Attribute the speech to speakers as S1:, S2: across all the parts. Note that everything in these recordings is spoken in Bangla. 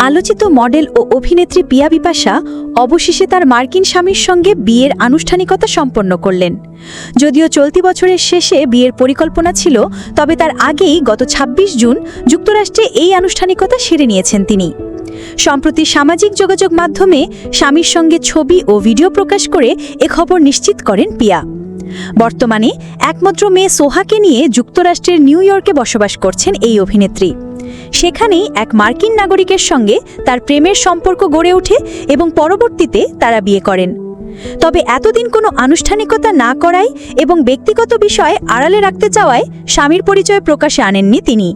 S1: আলোচিত মডেল ও অভিনেত্রী পিয়া বিপাশা অবশেষে তার মার্কিন স্বামীর সঙ্গে বিয়ের আনুষ্ঠানিকতা সম্পন্ন করলেন। যদিও চলতি বছরের শেষে বিয়ের পরিকল্পনা ছিল, তবে তার আগেই গত ২৬ জুন যুক্তরাষ্ট্রে এই আনুষ্ঠানিকতা সেরে নিয়েছেন তিনি। সম্প্রতি সামাজিক যোগাযোগ মাধ্যমে স্বামীর সঙ্গে ছবি ও ভিডিও প্রকাশ করে এ খবর নিশ্চিত করেন পিয়া। বর্তমানে একমাত্র মেয়ে সোহাকে নিয়ে যুক্তরাষ্ট্রের নিউ ইয়র্কে বসবাস করছেন এই অভিনেত্রী। সেখানেই এক মার্কিন নাগরিকের সঙ্গে তার প্রেমের সম্পর্ক গড়ে ওঠে এবং পরবর্তীতে তারা বিয়ে করেন। তবে এতদিন কোনো আনুষ্ঠানিকতা না করায় এবং ব্যক্তিগত বিষয় আড়ালে রাখতে চাওয়ায় স্বামীর পরিচয় প্রকাশে আনেননি তিনি।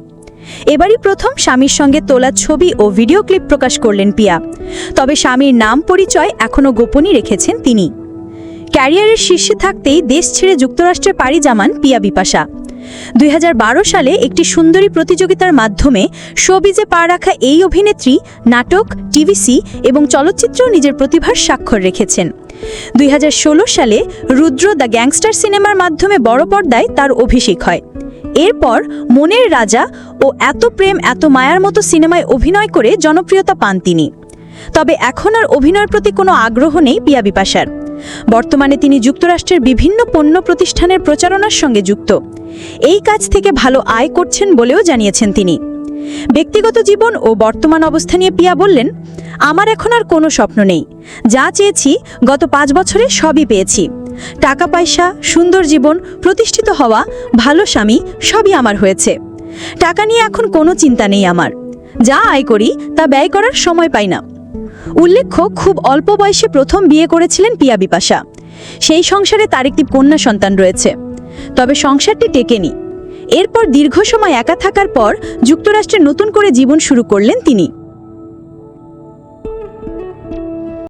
S1: এবারই প্রথম স্বামীর সঙ্গে তোলা ছবি ও ভিডিও ক্লিপ প্রকাশ করলেন পিয়া। তবে স্বামীর নাম পরিচয় এখনও গোপনই রেখেছেন তিনি। ক্যারিয়ারের শীর্ষে থাকতেই দেশ ছেড়ে যুক্তরাষ্ট্রে পাড়ি জামান পিয়া বিপাশা। ২০১২ সালে একটি সুন্দরী প্রতিযোগিতার মাধ্যমে শোবিজে পা রাখা এই অভিনেত্রী নাটক, টিভিসি এবং চলচ্চিত্রেও নিজের প্রতিভার স্বাক্ষর রেখেছেন। ২০১৬ সালে রুদ্র দ্য গ্যাংস্টার সিনেমার মাধ্যমে বড় পর্দায় তার অভিষেক হয়। এরপর মনের রাজা ও এত প্রেম এত মায়ার মতো সিনেমায় অভিনয় করে জনপ্রিয়তা পান তিনি। তবে এখন আর অভিনয়ের প্রতি কোনো আগ্রহ নেই পিয়া বিপাশার। বর্তমানে তিনি যুক্তরাষ্ট্রের বিভিন্ন পণ্য প্রতিষ্ঠানের প্রচারণার সঙ্গে যুক্ত। এই কাজ থেকে ভালো আয় করছেন বলেও জানিয়েছেন তিনি। ব্যক্তিগত জীবন ও বর্তমান অবস্থা নিয়ে পিয়া বললেন, আমার এখন আর কোনো স্বপ্ন নেই। যা চেয়েছি গত ৫ বছরে সবই পেয়েছি। টাকা পয়সা, সুন্দর জীবন, প্রতিষ্ঠিত হওয়া, ভালো স্বামী সবই আমার হয়েছে। টাকা নিয়ে এখন কোনো চিন্তা নেই আমার। যা আয় করি তা ব্যয় করার সময় পাই না। উল্লেখ্য, খুব অল্প বয়সে প্রথম বিয়ে করেছিলেন পিয়া বিপাশা। সেই সংসারে তার একটি কন্যা সন্তান রয়েছে। তবে সংসারটি টেকেনি। এরপর দীর্ঘ সময় একা থাকার পর যুক্তরাষ্ট্রে নতুন করে জীবন শুরু করলেন তিনি।